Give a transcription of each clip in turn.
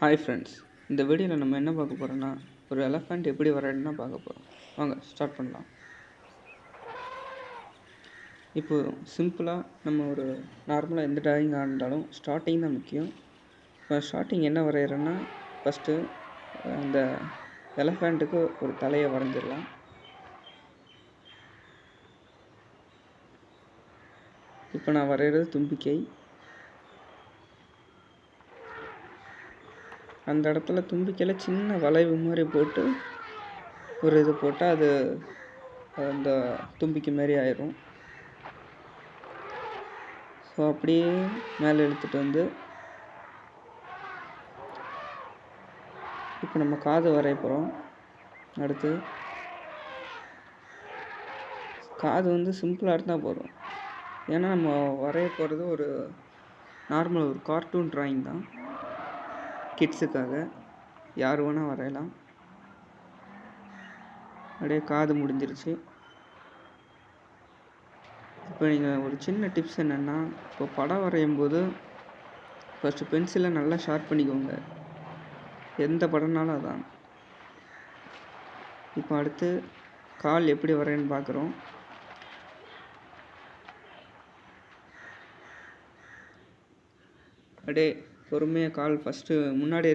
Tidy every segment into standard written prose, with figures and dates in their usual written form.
Hi friends, இந்த வீடியோவில் நம்ம என்ன பார்க்க போகிறோன்னா, ஒரு எலஃபண்ட் எப்படி வரையணும்னா பார்க்க போகிறோம். வாங்க ஸ்டார்ட் பண்ணலாம். இப்போது சிம்பிளாக நம்ம ஒரு நார்மலாக எந்த டிராயிங் ஆனாலும் ஸ்டார்டிங் தான் முக்கியம். இப்போ ஸ்டார்டிங் என்ன வரைகிறேன்னா, ஃபஸ்ட்டு அந்த எலஃபண்ட்டுக்கு ஒரு தலையை வரைஞ்சிடலாம். இப்போ நான் வரைகிறது தும்பிக்கை. அந்த இடத்துல தும்பிக்கையில் சின்ன வளைவு மாதிரி போட்டு ஒரு இது போட்டால் அது அந்த தும்பிக்கை மாரி ஆயிரும். ஸோ அப்படியே மேலே இழுத்துட்டு வந்து இப்போ நம்ம காது வரைய போகிறோம். அடுத்து காது வந்து சிம்பிளாக இருந்தால் போதும். ஏன்னா நம்ம வரைய போகிறது ஒரு நார்மல் ஒரு கார்ட்டூன் ட்ராயிங் தான். கிட்ஸுக்காக யார் வேணால் வரையலாம். அப்படியே காது முடிஞ்சிருச்சு. இப்போ நீங்கள் ஒரு சின்ன டிப்ஸ் என்னென்னா, இப்போ படம் வரையும் போது ஃபஸ்ட்டு பென்சிலை நல்லா ஷார்ப் பண்ணிக்கோங்க. எந்த படம்னாலும் அதான். இப்போ அடுத்து கால் எப்படி வரையன்னு பார்க்குறோம். அப்படியே பொறுமையாக கால் ஃபஸ்ட்டு முன்னாடி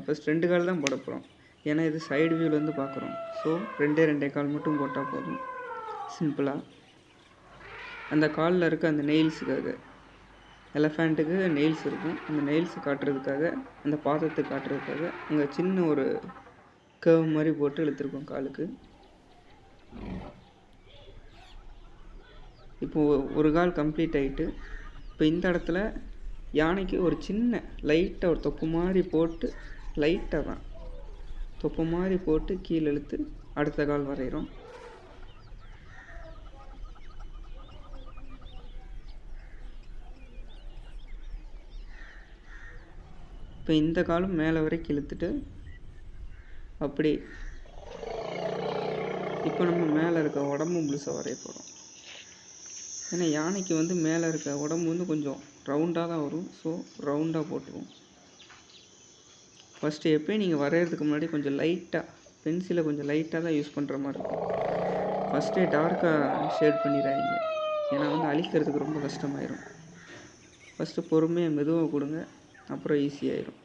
ஃபஸ்ட் 2 கால் தான் போட போகிறோம். ஏன்னா இது சைடு வியூலேருந்து பார்க்குறோம். ஸோ 2 கால் மட்டும் போட்டால் போதும். சிம்பிளாக அந்த காலில் இருக்க அந்த நெயில்ஸுக்காக, எலஃபண்ட்டுக்கு நெயில்ஸ் இருக்கும். அந்த நெயில்ஸ் காட்டுறதுக்காக, அந்த பாதத்தை காட்டுறதுக்காக அங்கே சின்ன ஒரு கர்வ் மாதிரி போட்டு இழுத்துருக்கோம் காலுக்கு. இப்போது ஒரு கால் கம்ப்ளீட் ஆகிட்டு, இப்போ இந்த இடத்துல யானைக்கு ஒரு சின்ன லைட்டாக ஒரு தொப்பு மாதிரி போட்டு, லைட்டாக தான் தொப்பு மாதிரி போட்டு கீழே இழுத்து அடுத்த கால் வரைகிறோம். இப்போ இந்த காலும் மேலே வரைக்கும் இழுத்துட்டு அப்படி இப்போ நம்ம மேலே இருக்க உடம்பு முழுசாக வரைய போகிறோம். ஏன்னா யானைக்கு வந்து மேலே இருக்க உடம்பு வந்து கொஞ்சம் ரவுண்டாக தான் வரும். ஸோ ரவுண்டாக போட்டுருவோம். ஃபஸ்ட்டு எப்போயும் நீங்கள் வரைகிறதுக்கு முன்னாடி கொஞ்சம் லைட்டாக பென்சிலை கொஞ்சம் லைட்டாக தான் யூஸ் பண்ணுற மாதிரி இருக்கும். ஃபஸ்ட்டே டார்க்காக ஷேட் பண்ணிடாதீங்க. ஏன்னா வந்து அழிக்கிறதுக்கு ரொம்ப கஷ்டமாயிரும். ஃபஸ்ட்டு பொறுமையாக மெதுவாக கொடுங்க, அப்புறம் ஈஸியாயிரும்.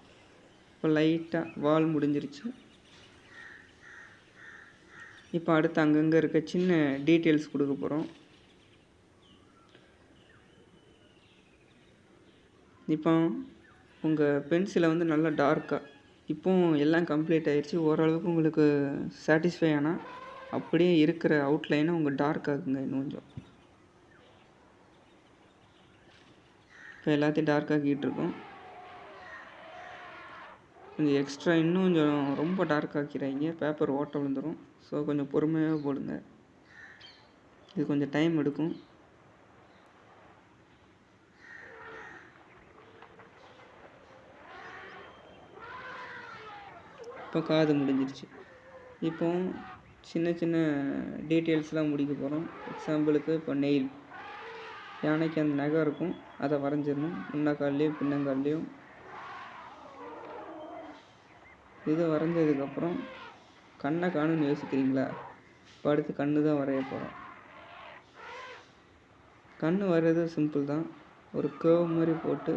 இப்போ லைட்டாக வால் முடிஞ்சிருச்சு. இப்போ அடுத்து அங்கங்கே இருக்க சின்ன டீட்டெயில்ஸ் கொடுக்க போகிறோம். இப்போ உங்கள் பென்சிலை வந்து நல்லா டார்க்காக இப்போது எல்லாம் கம்ப்ளீட் ஆகிடுச்சு. ஓரளவுக்கு உங்களுக்கு சாட்டிஸ்ஃபை ஆனால் அப்படியே இருக்கிற அவுட்லைனை உங்கள் டார்க் ஆகுங்க இன்னும் கொஞ்சம். இப்போ எல்லாத்தையும் டார்க் ஆக்கிட்டு இருக்கோம். கொஞ்சம் எக்ஸ்ட்ரா இன்னும் கொஞ்சம் ரொம்ப டார்க் ஆக்கிறாங்க, பேப்பர் ஓட்ட விழுந்துடும். ஸோ கொஞ்சம் பொறுமையாக போடுங்க. இது கொஞ்சம் டைம் எடுக்கும். இப்போ காது முடிஞ்சிருச்சு. இப்போ சின்ன சின்ன டீட்டெயில்ஸ்லாம் முடிக்க போகிறோம். எக்ஸாம்பிளுக்கு இப்போ நெயில், யானைக்கு அந்த நகம் இருக்கும், அதை வரைஞ்சிடணும். முன்னக்கால்லையும் பின்னங்கால்லையும். இது வரைஞ்சதுக்கப்புறம் கண்ணை காணுன்னு யோசிக்கிறீங்களா? இப்போ அடுத்து கண்ணு தான் வரைய போகிறோம். கண் வரைகிறது சிம்பிள் தான். ஒரு கர்வ் மாதிரி போட்டு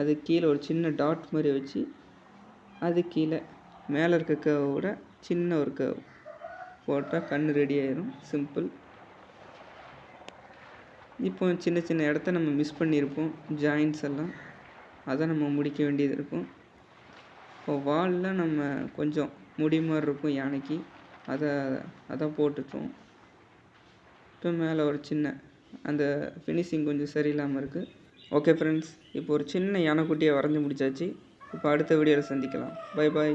அது கீழே ஒரு சின்ன டாட் மாதிரி வச்சு, அது கீழே மேலே இருக்க கர்வோட சின்ன ஒரு கர்வ் போட்டால் கண் ரெடி ஆயிரும். சிம்பிள். இப்போ சின்ன சின்ன இடத்த நம்ம மிஸ் பண்ணியிருப்போம், ஜாயின்ஸ் எல்லாம், அதை நம்ம முடிக்க வேண்டியது இருக்கும். இப்போ வாலில் நம்ம கொஞ்சம் முடி மாதிரி இருக்கும் யானைக்கு, அதை போட்டுட்டோம். இப்போ மேலே ஒரு சின்ன அந்த ஃபினிஷிங் கொஞ்சம் சரியில்லாமல் இருக்குது. ஓகே ஃப்ரெண்ட்ஸ், இப்போ ஒரு சின்ன யானைக்குட்டியை வரைஞ்சி முடிச்சாச்சு. இப்போ அடுத்த வீடியோவில் சந்திக்கலாம். Bye bye.